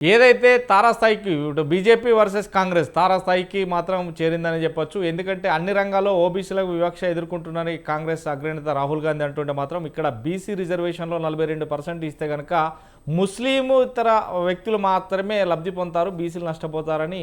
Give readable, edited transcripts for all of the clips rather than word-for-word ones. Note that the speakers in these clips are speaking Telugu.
ఏదైతే తారాస్థాయికి ఇటు బీజేపీ వర్సెస్ కాంగ్రెస్ తారాస్థాయికి మాత్రం చేరిందని చెప్పొచ్చు. ఎందుకంటే అన్ని రంగాల్లో ఓబీసీలకు వివక్ష ఎదుర్కొంటున్నారని కాంగ్రెస్ అగ్రనేత రాహుల్ గాంధీ అంటుంటే మాత్రం ఇక్కడ బీసీ రిజర్వేషన్లో 42% ఇస్తే కనుక ముస్లిం ఇతర వ్యక్తులు మాత్రమే లబ్ధి పొందుతారు, బీసీలు నష్టపోతారని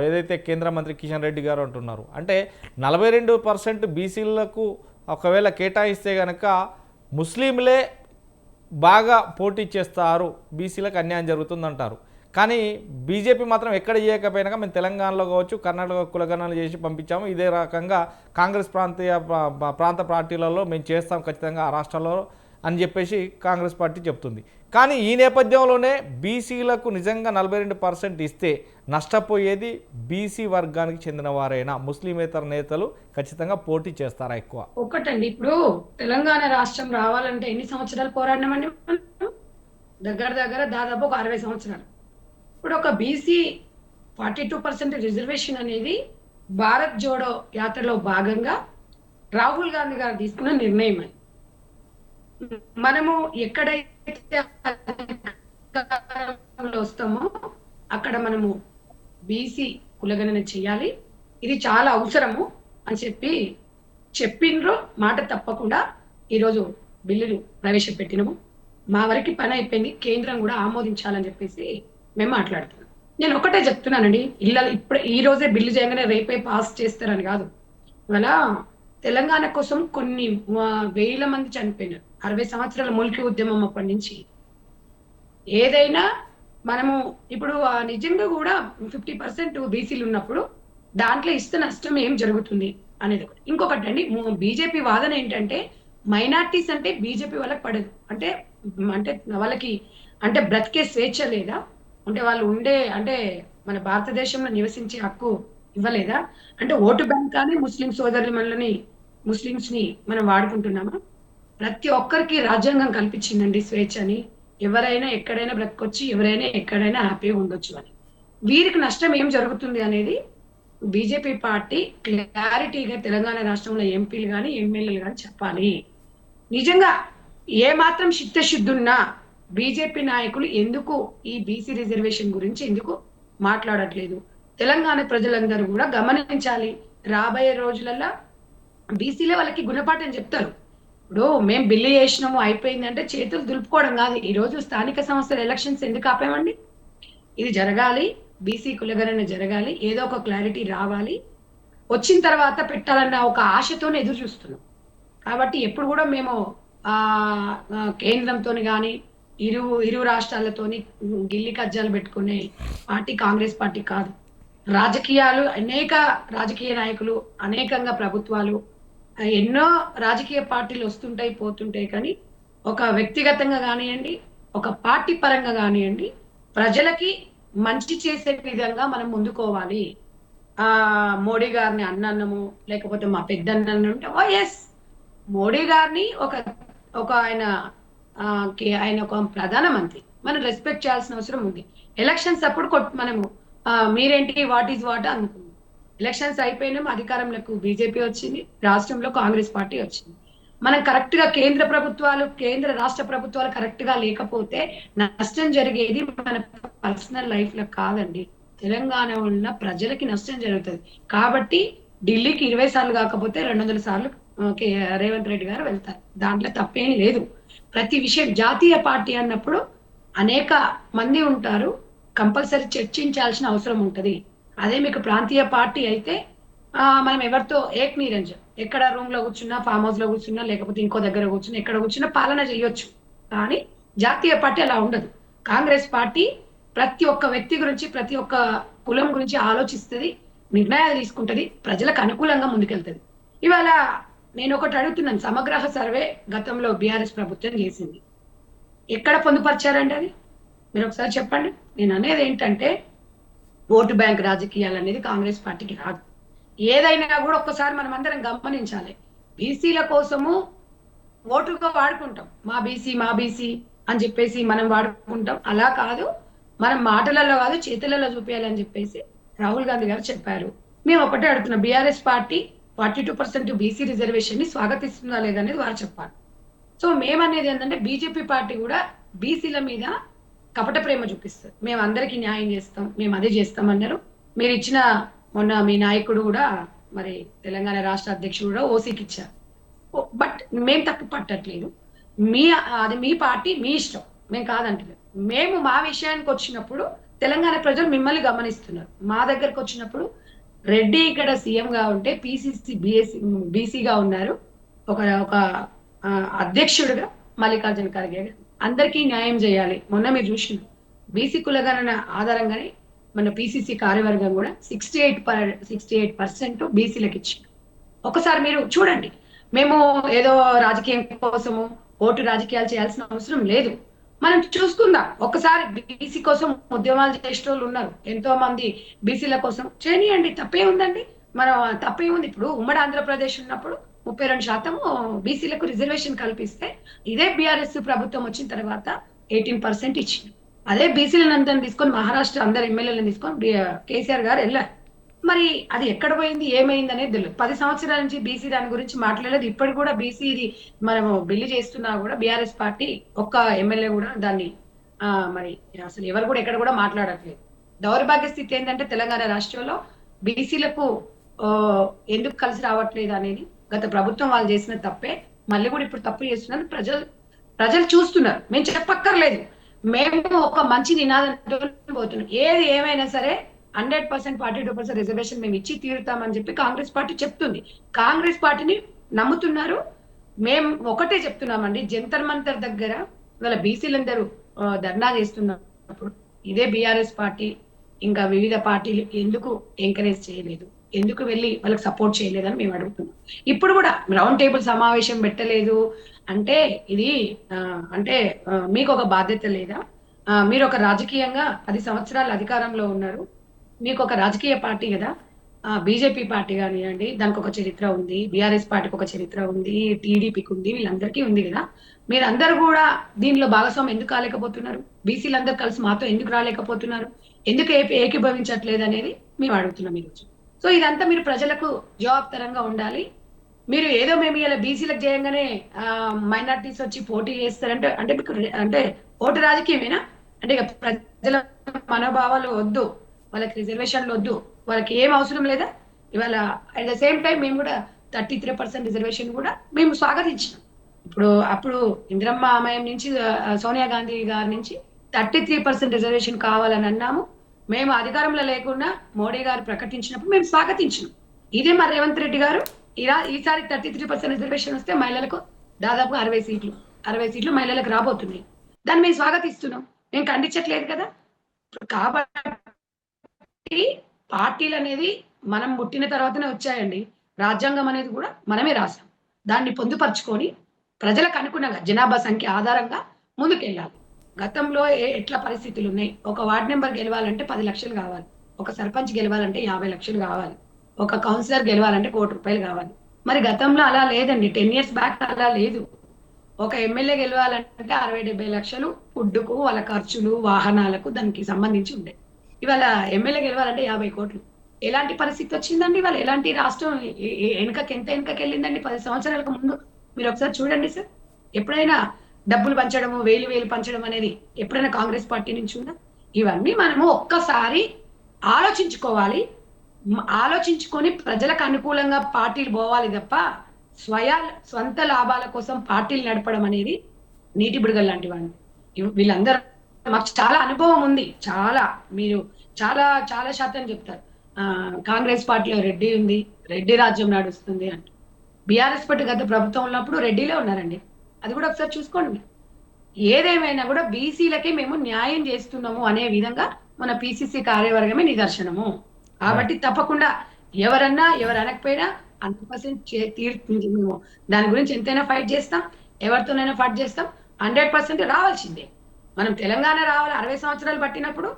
ఏదైతే కేంద్ర మంత్రి కిషన్ రెడ్డి గారు అంటున్నారు. అంటే 42% బీసీలకు ఒకవేళ కేటాయిస్తే కనుక ముస్లింలే బాగా పోటీ చేస్తారు, బీసీలకు అన్యాయం జరుగుతుందంటారు. కానీ బీజేపీ మాత్రం ఎక్కడ చేయకపోయినా మేము తెలంగాణలో కావచ్చు, కర్ణాటక కులగణనలు చేసి పంపించాము, ఇదే రకంగా కాంగ్రెస్ ప్రాంత పార్టీలలో మేము చేస్తాం ఖచ్చితంగా ఆ రాష్ట్రాల్లో అని చెప్పేసి కాంగ్రెస్ పార్టీ చెప్తుంది. కానీ ఈ నేపథ్యంలోనే బీసీలకు నిజంగా 42% ఇస్తే నష్టపోయేది బీసీ వర్గానికి చెందిన వారైనా ముస్లిమేతర నేతలు ఖచ్చితంగా పోటీ చేస్తారా ఎక్కువ? ఒకటండి, ఇప్పుడు తెలంగాణ రాష్ట్రం రావాలంటే ఎన్ని సంవత్సరాలు పోరాడినామండి మనం? దగ్గర దగ్గర దాదాపు ఒక 60 సంవత్సరాలు. ఇప్పుడు ఒక బీసీ 42% రిజర్వేషన్ అనేది భారత్ జోడో యాత్రలో భాగంగా రాహుల్ గాంధీ గారు తీసుకున్న నిర్ణయం. మనము ఎక్కడైతే వస్తామో అక్కడ మనము బీసీ కులగణన చేయాలి, ఇది చాలా అవసరము అని చెప్పిండ్రు. మాట తప్పకుండా ఈరోజు బిల్లులు ప్రవేశపెట్టినము. మా వరకు పని అయిపోయింది, కేంద్రం కూడా ఆమోదించాలని చెప్పేసి మేము మాట్లాడుతున్నాం. నేను ఒకటే చెప్తున్నానండి, ఇప్పుడు ఈ రోజే బిల్లు చేయగానే రేపే పాస్ చేస్తారని కాదు. ఇవాళ తెలంగాణ కోసం కొన్ని వేల మంది చనిపోయినారు. 60 సంవత్సరాల మూలిక ఉద్యమం అప్పటి నుంచి. ఏదైనా మనము ఇప్పుడు నిజంగా కూడా 50% బీసీలు ఉన్నప్పుడు దాంట్లో ఇస్తే నష్టం ఏం జరుగుతుంది అనేది ఒకటి. ఇంకొకటి అండి, బీజేపీ వాదన ఏంటంటే మైనార్టీస్ అంటే బీజేపీ వాళ్ళకి పడదు, అంటే అంటే వాళ్ళకి అంటే బ్రతికే స్వేచ్ఛ లేదా, అంటే వాళ్ళు అంటే మన భారతదేశంలో నివసించే హక్కు ఇవ్వలేదా, అంటే ఓటు బ్యాంక్ కానీ ముస్లిం సోదరులని ముస్లింస్ ని మనం వాడుకుంటున్నామా? ప్రతి ఒక్కరికి రాజ్యాంగం కల్పించిందండి స్వేచ్ఛని, ఎవరైనా ఎక్కడైనా బ్రతకొచ్చి ఎవరైనా ఎక్కడైనా హ్యాపీగా ఉండొచ్చు అని. వీరికి నష్టం ఏం జరుగుతుంది అనేది బీజేపీ పార్టీ క్లారిటీగా తెలంగాణ రాష్ట్రంలో ఎంపీలు కానీ ఎమ్మెల్యేలు కానీ చెప్పాలి. నిజంగా ఏ మాత్రం చిత్తశుద్ధున్నా బీజేపీ నాయకులు ఎందుకు ఈ బీసీ రిజర్వేషన్ గురించి ఎందుకు మాట్లాడట్లేదు? తెలంగాణ ప్రజలందరూ కూడా గమనించాలి. రాబోయే రోజులలో బీసీలే వాళ్ళకి గుణపాఠం చెప్తారు. ఇప్పుడు మేము బిల్లు చేసినాము అయిపోయిందంటే చేతులు దులుపుకోవడం కాదు. ఈ రోజు స్థానిక సంస్థల ఎలక్షన్స్ ఎందుకు ఆపామండి? ఇది జరగాలి, బీసీ కులగణన జరగాలి, ఏదో ఒక క్లారిటీ రావాలి, వచ్చిన తర్వాత పెట్టాలన్న ఒక ఆశతోనే ఎదురు చూస్తున్నాం. కాబట్టి ఎప్పుడు కూడా మేము కేంద్రంతో కానీ ఇరు రాష్ట్రాలతోని గిల్లి కజ్జాలు పెట్టుకునే పార్టీ కాంగ్రెస్ పార్టీ కాదు. రాజకీయాలు అనేక రాజకీయ నాయకులు, అనేకంగా ప్రభుత్వాలు, ఎన్నో రాజకీయ పార్టీలు వస్తుంటాయి పోతుంటాయి. కానీ ఒక వ్యక్తిగతంగా కానివ్వండి, ఒక పార్టీ పరంగా కానివ్వండి, ప్రజలకి మంచి చేసే విధంగా మనం ముందుకోవాలి. మోడీ గారిని అన్నము లేకపోతే మా పెద్దన్న ఉంటే ఎస్, మోడీ గారిని ఒక ఆయన ఒక ప్రధానమంత్రి, మనం రెస్పెక్ట్ చేయాల్సిన అవసరం ఉంది. ఎలక్షన్స్ అప్పుడు మనము మీరేంటి వాట్ ఈజ్ వాట్ అనుకున్నాం. ఎలక్షన్స్ అయిపోయినాం, అధికారంలోకి బీజేపీ వచ్చింది, రాష్ట్రంలో కాంగ్రెస్ పార్టీ వచ్చింది. మనం కరెక్ట్ గా కేంద్ర రాష్ట్ర ప్రభుత్వాలు కరెక్ట్ గా లేకపోతే నష్టం జరిగేది మన పర్సనల్ లైఫ్ లో కాదండి, తెలంగాణ ఉన్న ప్రజలకి నష్టం జరుగుతుంది. కాబట్టి ఢిల్లీకి 20 సార్లు కాకపోతే 200 సార్లు రేవంత్ రెడ్డి గారు వెళ్తారు, దాంట్లో తప్పేం లేదు. ప్రతి విషయం జాతీయ పార్టీ అన్నప్పుడు అనేక మంది ఉంటారు, కంపల్సరీ చర్చించాల్సిన అవసరం ఉంటది. అదే మీకు ప్రాంతీయ పార్టీ అయితే మనం ఎవరితో ఏక్ నిరంజన్, ఎక్కడ రూమ్ లో కూర్చున్నా, ఫామ్ హౌస్ లో కూర్చున్నా, లేకపోతే ఇంకో దగ్గర కూర్చున్నా, ఎక్కడ కూర్చున్నా పాలన చేయొచ్చు. కానీ జాతీయ పార్టీ అలా ఉండదు. కాంగ్రెస్ పార్టీ ప్రతి ఒక్క వ్యక్తి గురించి, ప్రతి ఒక్క కులం గురించి ఆలోచిస్తుంది, నిర్ణయాలు తీసుకుంటది, ప్రజలకు అనుకూలంగా ముందుకెళ్తుంది. ఇవాళ నేను ఒకటి అడుగుతున్నాను, సమగ్ర సర్వే గతంలో బీఆర్ఎస్ ప్రభుత్వం చేసింది, ఎక్కడ పొందుపరిచారండి అది? మీరు ఒకసారి చెప్పండి. నేను అనేది ఏంటంటే ఓటు బ్యాంక్ రాజకీయాలు అనేది కాంగ్రెస్ పార్టీకి రాదు. ఏదైనా కూడా ఒక్కసారి మనం అందరం గమనించాలి. బీసీల కోసము ఓటుగా వాడుకుంటాం, మా బీసీ అని చెప్పేసి మనం వాడుకుంటాం. అలా కాదు, మనం మాటలలో కాదు చేతులలో చూపించాలని చెప్పేసి రాహుల్ గాంధీ గారు చెప్పారు. మేము ఒకటే అడుగుతున్నాం, బీఆర్ఎస్ పార్టీ 42% బీసీ రిజర్వేషన్ ని స్వాగతిస్తుందా లేదనేది వారు చెప్పాలి. సో మేమనేది ఏంటంటే బీజేపీ పార్టీ కూడా బీసీల మీద కపట ప్రేమ చూపిస్తారు. మేము అందరికీ న్యాయం చేస్తాం, మేము అదే చేస్తాం అన్నారు. మీరు ఇచ్చిన మొన్న మీ నాయకుడు కూడా, మరి తెలంగాణ రాష్ట్ర అధ్యక్షుడు కూడా ఓసీకి ఇచ్చారు. బట్ మేము తప్పు పట్టట్లేదు. మీ అది మీ పార్టీ, మీ ఇష్టం. మేము కాదంటలేదు. మేము మా విషయానికి వచ్చినప్పుడు తెలంగాణ ప్రజలు మిమ్మల్ని గమనిస్తున్నారు. మా దగ్గరకు వచ్చినప్పుడు రెడ్డి ఇక్కడ సీఎంగా ఉంటే పిసిసి బీసీగా ఉన్నారు. ఒక ఒక అధ్యక్షుడిగా మల్లికార్జున ఖర్గే గారు అందరికీ న్యాయం చేయాలి. మొన్న మీరు చూసిన బీసీ కులగణన ఆధారంగానే మన పిసిసి కార్యవర్గం కూడా 68% బీసీలకు ఇచ్చింది. ఒకసారి మీరు చూడండి. మేము ఏదో రాజకీయం కోసము ఓటు రాజకీయాలు చేయాల్సిన అవసరం లేదు. మనం చూసుకుందాం. ఒక్కసారి బీసీ కోసం ఉద్యమాలు చేసే వాళ్ళు ఉన్నారు. ఎంతో మంది బీసీల కోసం చేయనియండి, తప్పే ఉందండి. మనం తప్పే ఉంది. ఇప్పుడు ఉమ్మడి ఆంధ్రప్రదేశ్ ఉన్నప్పుడు 32% బీసీలకు రిజర్వేషన్ కల్పిస్తే, ఇదే బీఆర్ఎస్ ప్రభుత్వం వచ్చిన తర్వాత 18% ఇచ్చింది. అదే బీసీలను అందరిని తీసుకొని మహారాష్ట్ర అందరు ఎమ్మెల్యేలను తీసుకొని కేసీఆర్ గారు వెళ్ళారు. మరి అది ఎక్కడ పోయింది, ఏమైంది అనేది తెలియదు. 10 సంవత్సరాల నుంచి బీసీ దాని గురించి మాట్లాడలేదు. ఇప్పటి కూడా బీసీది మనము బిల్లు చేస్తున్నా కూడా బీఆర్ఎస్ పార్టీ ఒక్క ఎమ్మెల్యే కూడా దాన్ని మరి అసలు ఎవరు కూడా ఎక్కడ కూడా మాట్లాడట్లేదు. దౌర్భాగ్య స్థితి ఏంటంటే తెలంగాణ రాష్ట్రంలో బీసీలకు ఎందుకు కలిసి రావట్లేదు అనేది గత ప్రభుత్వం వాళ్ళు చేసిన తప్పే. మళ్ళీ కూడా ఇప్పుడు తప్పు చేస్తున్నారు. ప్రజలు చూస్తున్నారు. మేము చెప్పక్కర్లేదు. మేము ఒక మంచి నినాదంతో పోతున్నాం. ఏది ఏమైనా సరే 100% 42% రిజర్వేషన్ మేము ఇచ్చి తీరుతామని చెప్పి కాంగ్రెస్ పార్టీ చెప్తుంది. కాంగ్రెస్ పార్టీని నమ్ముతున్నారు. మేము ఒకటే చెప్తున్నామండి, జంతర్ మంతర్ దగ్గర ఇవాళ బీసీలందరూ ధర్నా చేస్తున్నప్పుడు ఇదే బీఆర్ఎస్ పార్టీ ఇంకా వివిధ పార్టీలు ఎందుకు ఎంకరేజ్ చేయలేదు, ఎందుకు వెళ్ళి వాళ్ళకి సపోర్ట్ చేయలేదని మేము అడుగుతున్నాం. ఇప్పుడు కూడా రౌండ్ టేబుల్ సమావేశం పెట్టలేదు అంటే ఇది అంటే మీకు ఒక బాధ్యత లేదా? మీరు ఒక రాజకీయంగా 10 సంవత్సరాలు అధికారంలో ఉన్నారు. మీకు ఒక రాజకీయ పార్టీ కదా, బీజేపీ పార్టీ కానివ్వండి, దానికి ఒక చరిత్ర ఉంది. బీఆర్ఎస్ పార్టీకి ఒక చరిత్ర ఉంది. టీడీపీకి ఉంది. వీళ్ళందరికీ ఉంది కదా. మీరందరూ కూడా దీనిలో భాగస్వామ్యం ఎందుకు కాలేకపోతున్నారు? బీసీలందరూ కలిసి మాతో ఎందుకు రాలేకపోతున్నారు? ఎందుకు ఏకీభవించట్లేదు అనేది మేము అడుగుతున్నాం ఈరోజు. సో ఇదంతా మీరు ప్రజలకు జవాబుదారంగా ఉండాలి. మీరు ఏదో మేము ఇలా బీసీలకు చేయంగానే మైనార్టీస్ వచ్చి పోటీ చేస్తారంటే అంటే మీకు అంటే ఓటు రాజకీయమేనా? అంటే ఇక ప్రజల మనోభావాలు వద్దు, వాళ్ళకి రిజర్వేషన్లు వద్దు, వాళ్ళకి ఏం అవసరం లేదా? ఇవాళ అట్ ద సేమ్ టైం మేము కూడా 33% రిజర్వేషన్ కూడా మేము స్వాగతించినాం. అప్పుడు ఇందిరమ్మ ఆమయం నుంచి సోనియా గాంధీ గారి నుంచి 33% రిజర్వేషన్ కావాలని అన్నాము. మేము అధికారంలో లేకుండా మోడీ గారు ప్రకటించినప్పుడు మేము స్వాగతించినాం. ఇదే మరి రేవంత్ రెడ్డి గారు ఈసారి 33% రిజర్వేషన్ వస్తే మహిళలకు దాదాపు 60 సీట్లు మహిళలకు రాబోతున్నాయి. దాన్ని మేము స్వాగతిస్తున్నాం. మేము ఖండించట్లేదు కదా. కాబట్టి పార్టీలు అనేది మనం పుట్టిన తర్వాతనే వచ్చాయండి. రాజ్యాంగం అనేది కూడా మనమే రాసాం. దాన్ని పొందుపరుచుకొని ప్రజలకు అనుగుణంగా జనాభా సంఖ్య ఆధారంగా ముందుకెళ్ళాలి. గతంలో ఎట్లా పరిస్థితులు ఉన్నాయి? ఒక వార్డ్ నెంబర్ గెలవాలంటే 10 లక్షలు కావాలి. ఒక సర్పంచ్ గెలవాలంటే 50 లక్షలు కావాలి. ఒక కౌన్సిలర్ గెలవాలంటే ₹1 కోటి కావాలి. మరి గతంలో అలా లేదండి. 10 years బ్యాక్ అలా లేదు. ఒక ఎమ్మెల్యే గెలవాలంటే 60-70 లక్షలు ఫుడ్కు, వాళ్ళ ఖర్చులు, వాహనాలకు దానికి సంబంధించి ఉండే. ఇవాళ ఎమ్మెల్యే గెలవాలంటే 50 కోట్లు. ఎలాంటి పరిస్థితి వచ్చిందండి? ఇవాళ ఎలాంటి రాష్ట్రం ఎంత వెనుకకెళ్ళిందండి 10 సంవత్సరాలకు ముందు? మీరు ఒకసారి చూడండి సార్. ఎప్పుడైనా డబ్బులు పంచడము, వేలు పంచడం అనేది ఎప్పుడైనా కాంగ్రెస్ పార్టీ నుంచి ఉందా? ఇవన్నీ మనము ఒక్కసారి ఆలోచించుకోవాలి. ఆలోచించుకొని ప్రజలకు అనుకూలంగా పార్టీలు పోవాలి తప్ప స్వంత లాభాల కోసం పార్టీలు నడపడం అనేది నీటి బుడగలు లాంటి వాళ్ళు. వీళ్ళందరూ మాకు చాలా అనుభవం ఉంది. మీరు చాలా శాతం చెప్తారు కాంగ్రెస్ పార్టీలో రెడ్డి ఉంది, రెడ్డి రాజ్యం నడుస్తుంది అంటూ. బీఆర్ఎస్ పార్టీ గత ప్రభుత్వం ఉన్నప్పుడు రెడ్డిలే ఉన్నారండి. అది కూడా ఒకసారి చూసుకోండి. ఏదేమైనా కూడా బీసీలకే మేము న్యాయం చేస్తున్నాము అనే విధంగా మన పిసిసి కార్యవర్గమే నిదర్శనము. కాబట్టి తప్పకుండా ఎవరు అనకపోయినా 100% మేము దాని గురించి ఎంతైనా ఫైట్ చేస్తాం. ఎవరితోనైనా ఫైట్ చేస్తాం. 100% రావాల్సిందే. మనం తెలంగాణ రావాలి 60 సంవత్సరాలు పట్టినప్పుడు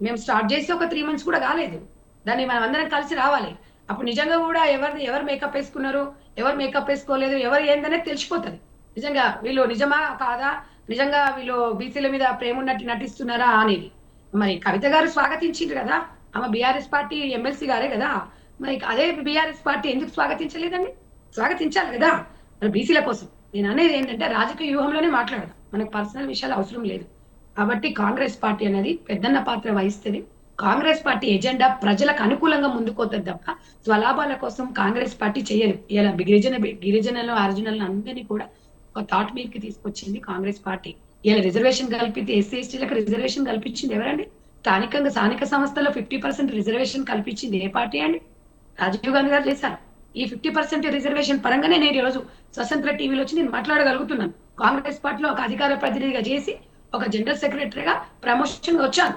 మేము స్టార్ట్ చేసి ఒక 3 months కూడా కాలేదు. దాన్ని మనం అందరం కలిసి రావాలి. అప్పుడు నిజంగా కూడా ఎవరు మేకప్ వేసుకున్నారు, ఎవరు మేకప్ వేసుకోలేదు, ఎవరు ఏందనేది తెలిసిపోతుంది. నిజంగా వీళ్ళు నిజమా కాదా, నిజంగా వీళ్ళు బీసీల మీద ప్రేమ ఉన్నట్టు నటిస్తున్నారా అనేది. మరి కవిత గారు స్వాగతించిండ్రు కదా, ఆమె బీఆర్ఎస్ పార్టీ ఎమ్మెల్సీ గారే కదా. మరి అదే బీఆర్ఎస్ పార్టీ ఎందుకు స్వాగతించలేదండి? స్వాగతించాలి కదా మరి బీసీల కోసం. నేను అనేది ఏంటంటే రాజకీయ వ్యూహంలోనే మాట్లాడదాం. మనకు పర్సనల్ విషయాలు అవసరం లేదు. కాబట్టి కాంగ్రెస్ పార్టీ అనేది పెద్దన్న పాత్ర వహిస్తది. కాంగ్రెస్ పార్టీ ఎజెండా ప్రజలకు అనుకూలంగా ముందుకుపోతది తప్ప, స్వలాభాల కోసం కాంగ్రెస్ పార్టీ చెయ్యదు. ఇలా గిరిజనులు, హరిజనులను అందరినీ కూడా ఒక తాట్ మీదకి తీసుకొచ్చింది కాంగ్రెస్ పార్టీ. ఇలా రిజర్వేషన్ కల్పితే ఎస్సీ, ఎస్టీలకు రిజర్వేషన్ కల్పించింది ఎవరండి? స్థానిక సంస్థల్లో 50% రిజర్వేషన్ కల్పించింది ఏ పార్టీ అండి? రాజీవ్ గాంధీ గారు చేశారు. ఈ 50% రిజర్వేషన్ పరంగానే నేను ఈరోజు స్వతంత్ర టీవీలో వచ్చి నేను మాట్లాడగలుగుతున్నాను. కాంగ్రెస్ పార్టీలో ఒక అధికార ప్రతినిధిగా చేసి ఒక జనరల్ సెక్రటరీగా ప్రమోషన్ వచ్చాను.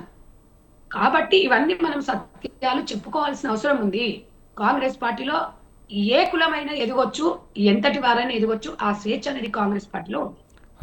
కాబట్టి ఇవన్నీ మనం సత్యాలు చెప్పుకోవాల్సిన అవసరం ఉంది. కాంగ్రెస్ పార్టీలో ఏ కులమైనా ఎదగొచ్చు, ఎంతటి వారైనా ఎదగొచ్చు. ఆ స్వేచ్ఛ అనేది కాంగ్రెస్ పార్టీలో ఉంది.